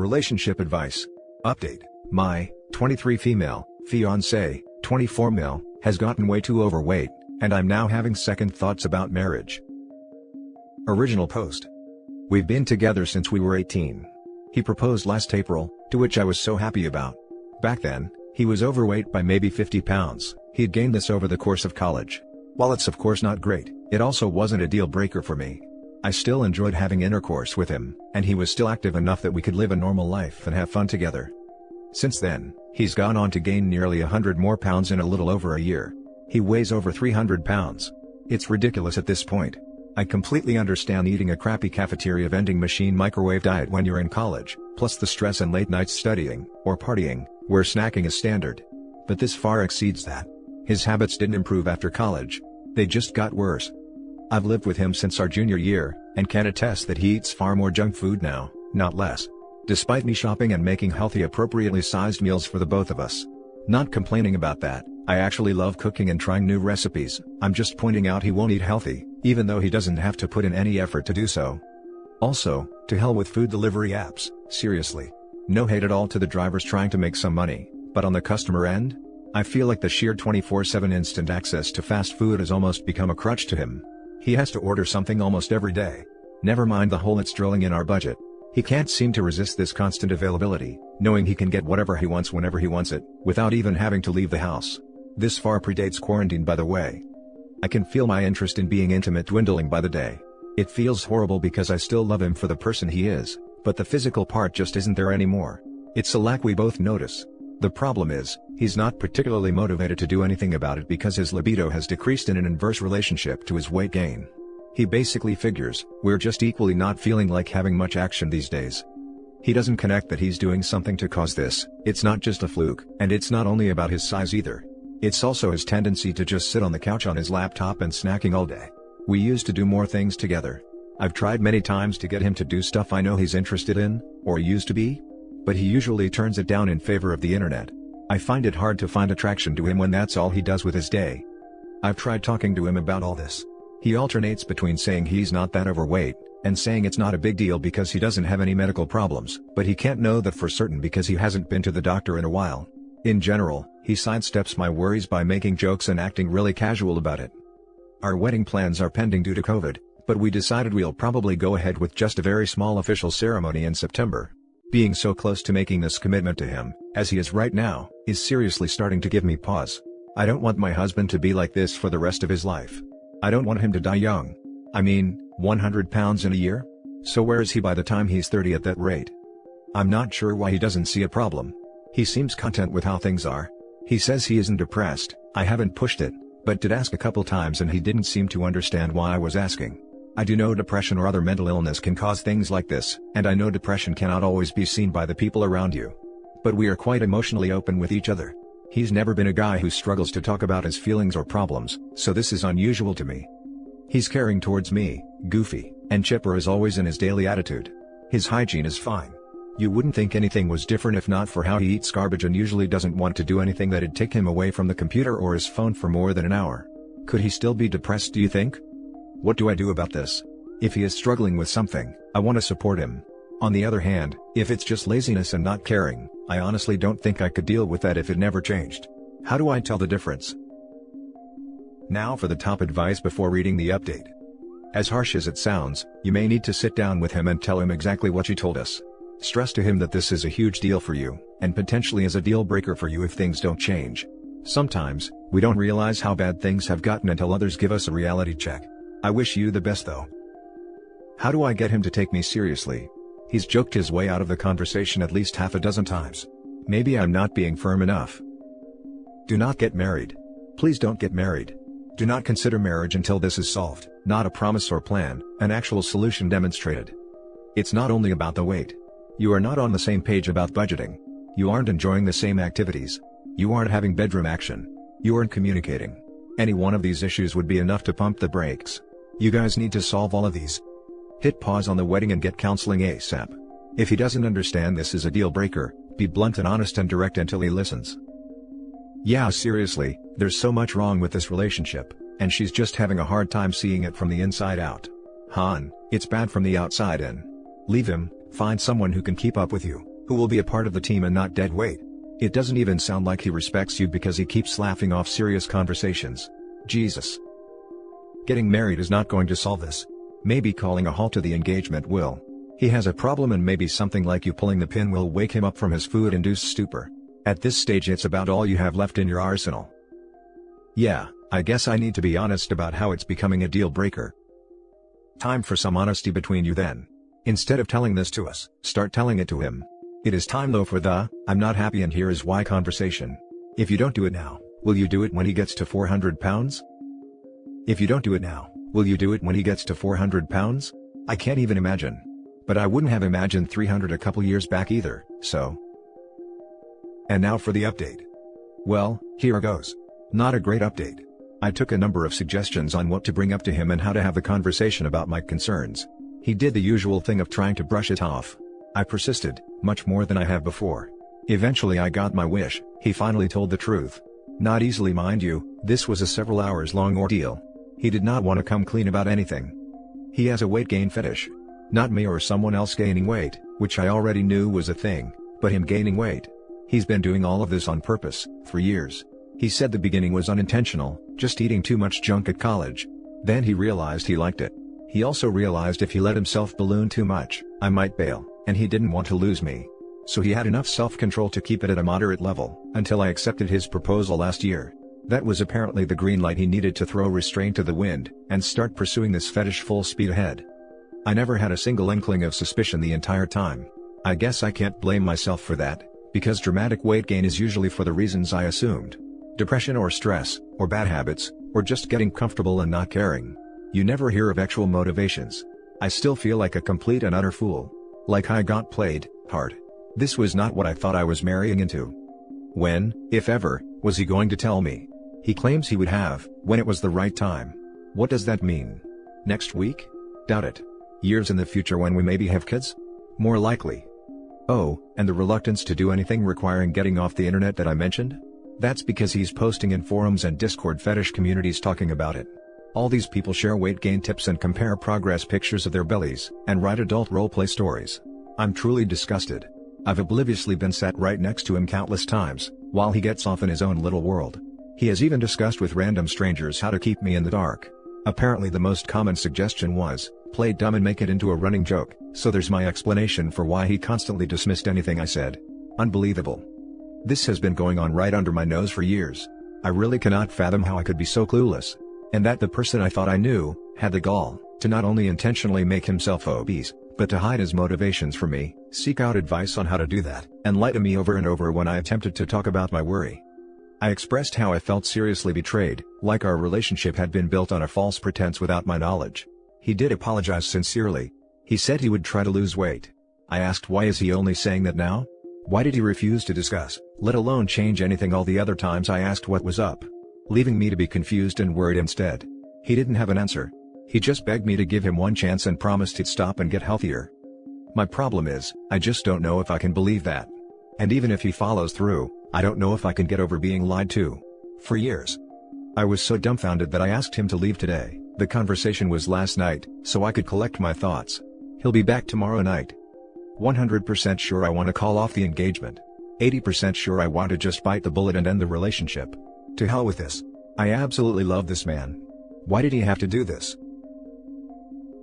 Relationship advice. Update. My 23 female fiancé, 24 male, has gotten way too overweight, and I'm now having second thoughts about marriage. Original post. We've been together since we were 18. He proposed last April, to which I was so happy about. Back then, he was overweight by maybe 50 pounds, he'd gained this over the course of college. While it's of course not great, it also wasn't a deal breaker for me. I still enjoyed having intercourse with him, and he was still active enough that we could live a normal life and have fun together. Since then, he's gone on to gain nearly 100 more pounds in a little over a year. He weighs over 300 pounds. It's ridiculous at this point. I completely understand eating a crappy cafeteria vending machine microwave diet when you're in college, plus the stress and late nights studying, or partying, where snacking is standard. But this far exceeds that. His habits didn't improve after college. They just got worse. I've lived with him since our junior year, and can attest that he eats far more junk food now, not less. Despite me shopping and making healthy appropriately sized meals for the both of us. Not complaining about that, I actually love cooking and trying new recipes. I'm just pointing out he won't eat healthy, even though he doesn't have to put in any effort to do so. Also, to hell with food delivery apps, seriously. No hate at all to the drivers trying to make some money, but on the customer end? I feel like the sheer 24/7 instant access to fast food has almost become a crutch to him. He has to order something almost every day. Never mind the whole it's drilling in our budget. He can't seem to resist this constant availability, knowing he can get whatever he wants whenever he wants it, without even having to leave the house. This far predates quarantine, by the way. I can feel my interest in being intimate dwindling by the day. It feels horrible because I still love him for the person he is, but the physical part just isn't there anymore. It's a lack we both notice. The problem is, he's not particularly motivated to do anything about it because his libido has decreased in an inverse relationship to his weight gain. He basically figures, we're just equally not feeling like having much action these days. He doesn't connect that he's doing something to cause this. It's not just a fluke, and it's not only about his size either. It's also his tendency to just sit on the couch on his laptop and snacking all day. We used to do more things together. I've tried many times to get him to do stuff I know he's interested in, or used to be. But he usually turns it down in favor of the internet. I find it hard to find attraction to him when that's all he does with his day. I've tried talking to him about all this. He alternates between saying he's not that overweight, and saying it's not a big deal because he doesn't have any medical problems, but he can't know that for certain because he hasn't been to the doctor in a while. In general, he sidesteps my worries by making jokes and acting really casual about it. Our wedding plans are pending due to COVID, but we decided we'll probably go ahead with just a very small official ceremony in September. Being so close to making this commitment to him, as he is right now, is seriously starting to give me pause. I don't want my husband to be like this for the rest of his life. I don't want him to die young. I mean, 100 pounds in a year? So where is he by the time he's 30 at that rate? I'm not sure why he doesn't see a problem. He seems content with how things are. He says he isn't depressed. I haven't pushed it, but did ask a couple times and he didn't seem to understand why I was asking. I do know depression or other mental illness can cause things like this, and I know depression cannot always be seen by the people around you. But we are quite emotionally open with each other. He's never been a guy who struggles to talk about his feelings or problems, so this is unusual to me. He's caring towards me, goofy, and chipper as always in his daily attitude. His hygiene is fine. You wouldn't think anything was different if not for how he eats garbage and usually doesn't want to do anything that'd take him away from the computer or his phone for more than an hour. Could he still be depressed, do you think? What do I do about this? If he is struggling with something, I want to support him. On the other hand, if it's just laziness and not caring, I honestly don't think I could deal with that if it never changed. How do I tell the difference? Now for the top advice before reading the update. As harsh as it sounds, you may need to sit down with him and tell him exactly what you told us. Stress to him that this is a huge deal for you, and potentially is a deal breaker for you if things don't change. Sometimes, we don't realize how bad things have gotten until others give us a reality check. I wish you the best though. How do I get him to take me seriously? He's joked his way out of the conversation at least half a dozen times. Maybe I'm not being firm enough. Do not get married. Please don't get married. Do not consider marriage until this is solved, not a promise or plan, an actual solution demonstrated. It's not only about the weight. You are not on the same page about budgeting. You aren't enjoying the same activities. You aren't having bedroom action. You aren't communicating. Any one of these issues would be enough to pump the brakes. You guys need to solve all of these. Hit pause on the wedding and get counseling ASAP. If he doesn't understand this is a deal breaker, be blunt and honest and direct until he listens. Yeah, seriously, there's so much wrong with this relationship, and she's just having a hard time seeing it from the inside out. Han, it's bad from the outside in. Leave him, find someone who can keep up with you. Who will be a part of the team and not dead weight? It doesn't even sound like he respects you because he keeps laughing off serious conversations. Jesus. Getting married is not going to solve this. Maybe calling a halt to the engagement will. He has a problem, and maybe something like you pulling the pin will wake him up from his food-induced stupor. At this stage it's about all you have left in your arsenal. Yeah, I guess I need to be honest about how it's becoming a deal breaker. Time for some honesty between you then. Instead of telling this to us, start telling it to him. It is time though for the, "I'm not happy and here is why" conversation. If you don't do it now, will you do it when he gets to 400 pounds? If you don't do it now, will you do it when he gets to 400 pounds? I can't even imagine. But I wouldn't have imagined 300 a couple years back either, so. And now for the update. Well, here goes. Not a great update. I took a number of suggestions on what to bring up to him and how to have the conversation about my concerns. He did the usual thing of trying to brush it off. I persisted, much more than I have before. Eventually I got my wish. He finally told the truth. Not easily, mind you, this was a several hours long ordeal. He did not want to come clean about anything. He has a weight gain fetish. Not me or someone else gaining weight, which I already knew was a thing, but him gaining weight. He's been doing all of this on purpose, for years. He said the beginning was unintentional, just eating too much junk at college. Then he realized he liked it. He also realized if he let himself balloon too much, I might bail, and he didn't want to lose me. So he had enough self-control to keep it at a moderate level, until I accepted his proposal last year. That was apparently the green light he needed to throw restraint to the wind, and start pursuing this fetish full speed ahead. I never had a single inkling of suspicion the entire time. I guess I can't blame myself for that, because dramatic weight gain is usually for the reasons I assumed. Depression or stress, or bad habits, or just getting comfortable and not caring. You never hear of actual motivations. I still feel like a complete and utter fool. Like I got played hard. This was not what I thought I was marrying into. When, if ever, was he going to tell me? He claims he would have, when it was the right time. What does that mean? Next week? Doubt it. Years in the future when we maybe have kids? More likely. Oh, and the reluctance to do anything requiring getting off the internet that I mentioned? That's because he's posting in forums and Discord fetish communities talking about it. All these people share weight gain tips and compare progress pictures of their bellies, and write adult roleplay stories. I'm truly disgusted. I've obliviously been sat right next to him countless times, while he gets off in his own little world. He has even discussed with random strangers how to keep me in the dark. Apparently the most common suggestion was, play dumb and make it into a running joke, so there's my explanation for why he constantly dismissed anything I said. Unbelievable. This has been going on right under my nose for years. I really cannot fathom how I could be so clueless. And that the person I thought I knew, had the gall, to not only intentionally make himself obese, but to hide his motivations from me, seek out advice on how to do that, and lie to me over and over when I attempted to talk about my worry. I expressed how I felt seriously betrayed, like our relationship had been built on a false pretense without my knowledge. He did apologize sincerely. He said he would try to lose weight. I asked why is he only saying that now? Why did he refuse to discuss, let alone change anything all the other times I asked what was up? Leaving me to be confused and worried instead. He didn't have an answer. He just begged me to give him one chance and promised he'd stop and get healthier. My problem is, I just don't know if I can believe that. And even if he follows through, I don't know if I can get over being lied to. For years. I was so dumbfounded that I asked him to leave today. The conversation was last night, so I could collect my thoughts. He'll be back tomorrow night. 100% sure I want to call off the engagement. 80% sure I want to just bite the bullet and end the relationship. To hell with this. I absolutely love this man. Why did he have to do this?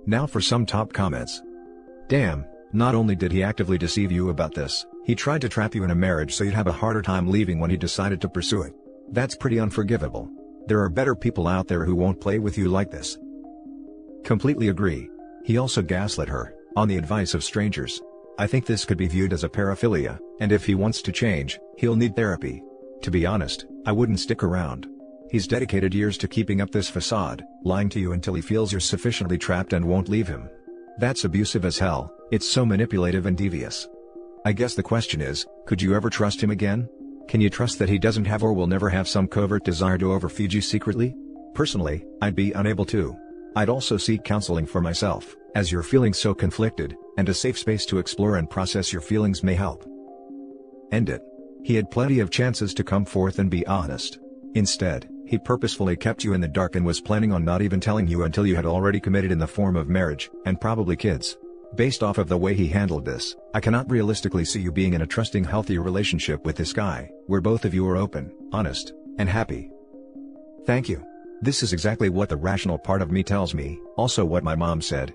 Now for some top comments. Damn, not only did he actively deceive you about this, he tried to trap you in a marriage so you'd have a harder time leaving when he decided to pursue it. That's pretty unforgivable. There are better people out there who won't play with you like this. Completely agree. He also gaslit her, on the advice of strangers. I think this could be viewed as a paraphilia, and if he wants to change, he'll need therapy. To be honest, I wouldn't stick around. He's dedicated years to keeping up this facade, lying to you until he feels you're sufficiently trapped and won't leave him. That's abusive as hell. It's so manipulative and devious. I guess the question is, could you ever trust him again? Can you trust that he doesn't have or will never have some covert desire to overfeed you secretly? Personally, I'd be unable to. I'd also seek counseling for myself, as you're feeling so conflicted, and a safe space to explore and process your feelings may help. End it. He had plenty of chances to come forth and be honest. Instead, he purposefully kept you in the dark and was planning on not even telling you until you had already committed in the form of marriage, and probably kids. Based off of the way he handled this, I cannot realistically see you being in a trusting, healthy relationship with this guy, where both of you are open, honest, and happy. Thank you. This is exactly what the rational part of me tells me, also what my mom said.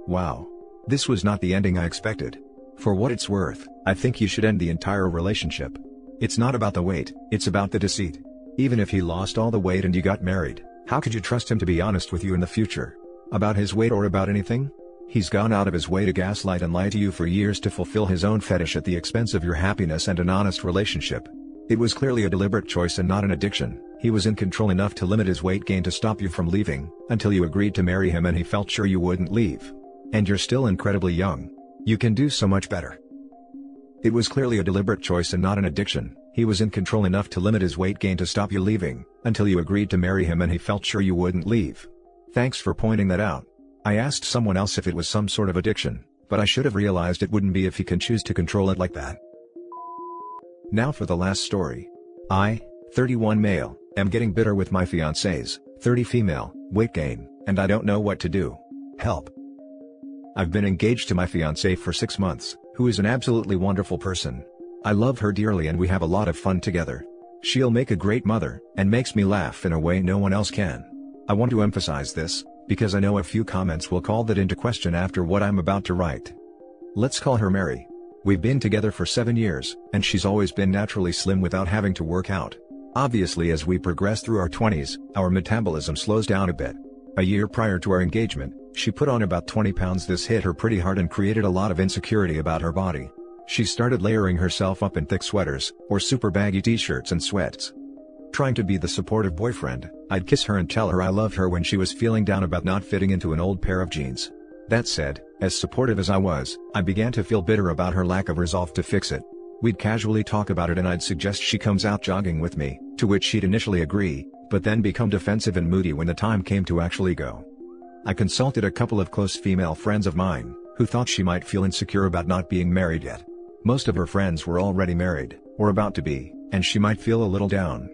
Wow. This was not the ending I expected. For what it's worth, I think you should end the entire relationship. It's not about the weight, it's about the deceit. Even if he lost all the weight and you got married, how could you trust him to be honest with you in the future? About his weight or about anything? He's gone out of his way to gaslight and lie to you for years to fulfill his own fetish at the expense of your happiness and an honest relationship. It was clearly a deliberate choice and not an addiction. He was in control enough to limit his weight gain to stop you from leaving, until you agreed to marry him and he felt sure you wouldn't leave. And you're still incredibly young. You can do so much better. It was clearly a deliberate choice and not an addiction. He was in control enough to limit his weight gain to stop you leaving, until you agreed to marry him and he felt sure you wouldn't leave. Thanks for pointing that out. I asked someone else if it was some sort of addiction, but I should have realized it wouldn't be if he can choose to control it like that. Now for the last story. I, 31 male, am getting bitter with my fiancé's, 30 female, weight gain, and I don't know what to do. Help. I've been engaged to my fiancé for 6 months, who is an absolutely wonderful person. I love her dearly and we have a lot of fun together. She'll make a great mother, and makes me laugh in a way no one else can. I want to emphasize this, because I know a few comments will call that into question after what I'm about to write. Let's call her Mary. We've been together for 7 years, and she's always been naturally slim without having to work out. Obviously, as we progress through our 20s, our metabolism slows down a bit. A year prior to our engagement, she put on about 20 pounds. This hit her pretty hard and created a lot of insecurity about her body. She started layering herself up in thick sweaters, or super baggy t-shirts and sweats. Trying to be the supportive boyfriend, I'd kiss her and tell her I loved her when she was feeling down about not fitting into an old pair of jeans. That said, as supportive as I was, I began to feel bitter about her lack of resolve to fix it. We'd casually talk about it and I'd suggest she comes out jogging with me, to which she'd initially agree, but then become defensive and moody when the time came to actually go. I consulted a couple of close female friends of mine, who thought she might feel insecure about not being married yet. Most of her friends were already married, or about to be, and she might feel a little down.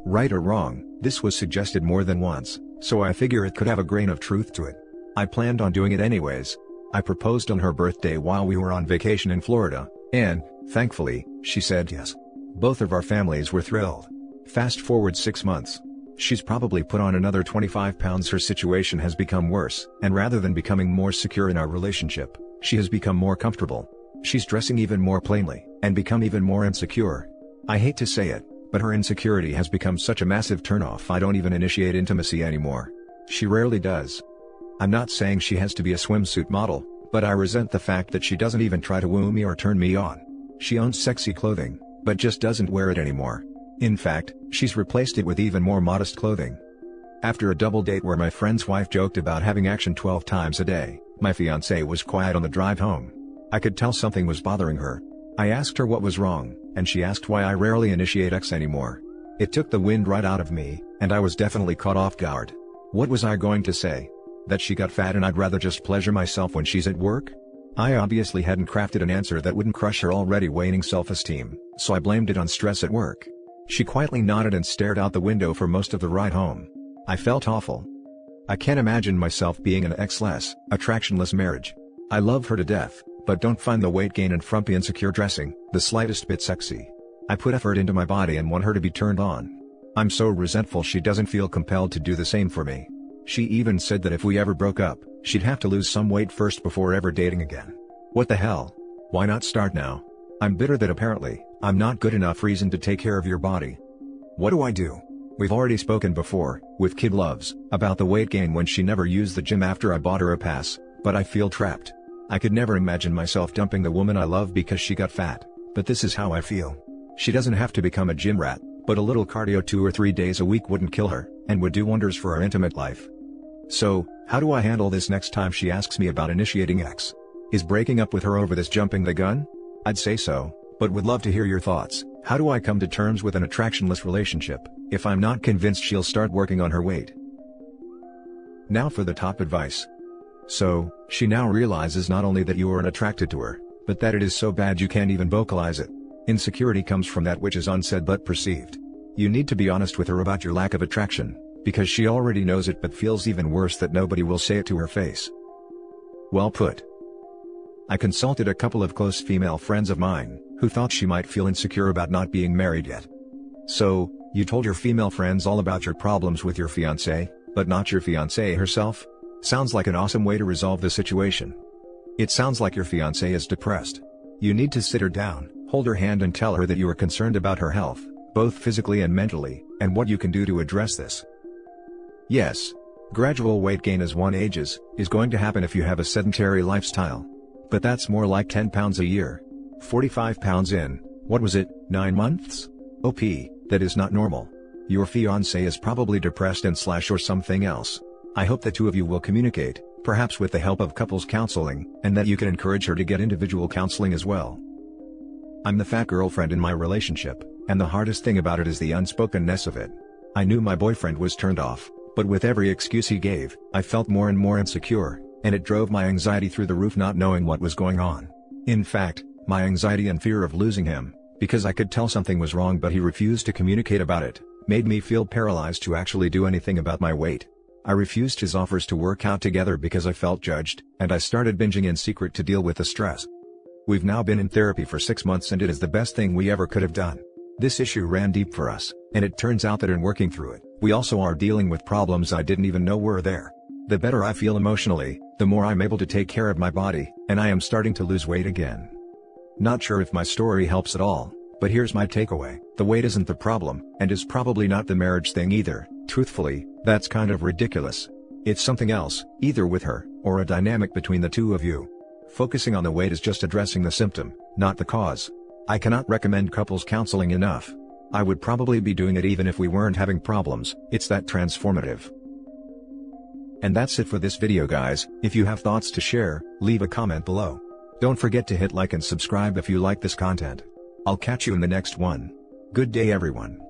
Right or wrong, this was suggested more than once, so I figure it could have a grain of truth to it. I planned on doing it anyways. I proposed on her birthday while we were on vacation in Florida, and, thankfully, she said yes. Both of our families were thrilled. Fast forward 6 months. She's probably put on another 25 pounds. Her situation has become worse, and rather than becoming more secure in our relationship, she has become more comfortable. She's dressing even more plainly, and become even more insecure. I hate to say it, but her insecurity has become such a massive turnoff I don't even initiate intimacy anymore. She rarely does. I'm not saying she has to be a swimsuit model, but I resent the fact that she doesn't even try to woo me or turn me on. She owns sexy clothing, but just doesn't wear it anymore. In fact, she's replaced it with even more modest clothing. After a double date where my friend's wife joked about having action 12 times a day, my fiancé was quiet on the drive home. I could tell something was bothering her. I asked her what was wrong, and she asked why I rarely initiate sex anymore. It took the wind right out of me, and I was definitely caught off guard. What was I going to say? That she got fat and I'd rather just pleasure myself when she's at work? I obviously hadn't crafted an answer that wouldn't crush her already waning self-esteem, so I blamed it on stress at work. She quietly nodded and stared out the window for most of the ride home. I felt awful. I can't imagine myself being in an less attractionless marriage. I love her to death, but don't find the weight gain and frumpy insecure dressing the slightest bit sexy. I put effort into my body and want her to be turned on. I'm so resentful she doesn't feel compelled to do the same for me. She even said that if we ever broke up, she'd have to lose some weight first before ever dating again. What the hell? Why not start now? I'm bitter that apparently, I'm not good enough reason to take care of your body. What do I do? We've already spoken before, with Kid Loves, about the weight gain when she never used the gym after I bought her a pass, but I feel trapped. I could never imagine myself dumping the woman I love because she got fat, but this is how I feel. She doesn't have to become a gym rat, but a little cardio 2 or 3 days a week wouldn't kill her, and would do wonders for our intimate life. So, how do I handle this next time she asks me about initiating sex? Is breaking up with her over this jumping the gun? I'd say so, but would love to hear your thoughts. How do I come to terms with an attractionless relationship, if I'm not convinced she'll start working on her weight? Now for the top advice. So, she now realizes not only that you aren't attracted to her, but that it is so bad you can't even vocalize it. Insecurity comes from that which is unsaid but perceived. You need to be honest with her about your lack of attraction, because she already knows it but feels even worse that nobody will say it to her face. Well put. I consulted a couple of close female friends of mine, who thought she might feel insecure about not being married yet. So, you told your female friends all about your problems with your fiancé, but not your fiancée herself? Sounds like an awesome way to resolve the situation. It sounds like your fiancé is depressed. You need to sit her down, hold her hand and tell her that you are concerned about her health, both physically and mentally, and what you can do to address this. Yes. Gradual weight gain as one ages, is going to happen if you have a sedentary lifestyle. But that's more like 10 pounds a year. 45 pounds in, what was it, 9 months? OP, that is not normal. Your fiancé is probably depressed and / or something else. I hope the two of you will communicate, perhaps with the help of couples counseling, and that you can encourage her to get individual counseling as well. I'm the fat girlfriend in my relationship, and the hardest thing about it is the unspokenness of it. I knew my boyfriend was turned off, but with every excuse he gave, I felt more and more insecure, and it drove my anxiety through the roof not knowing what was going on. In fact, my anxiety and fear of losing him, because I could tell something was wrong but he refused to communicate about it, made me feel paralyzed to actually do anything about my weight. I refused his offers to work out together because I felt judged, and I started binging in secret to deal with the stress. We've now been in therapy for 6 months and it is the best thing we ever could have done. This issue ran deep for us, and it turns out that in working through it, we also are dealing with problems I didn't even know were there. The better I feel emotionally, the more I'm able to take care of my body, and I am starting to lose weight again. Not sure if my story helps at all, but here's my takeaway. The weight isn't the problem, and is probably not the marriage thing either. Truthfully, that's kind of ridiculous. It's something else, either with her, or a dynamic between the two of you. Focusing on the weight is just addressing the symptom, not the cause. I cannot recommend couples counseling enough. I would probably be doing it even if we weren't having problems, it's that transformative. And that's it for this video guys. If you have thoughts to share, leave a comment below. Don't forget to hit like and subscribe if you like this content. I'll catch you in the next one. Good day everyone.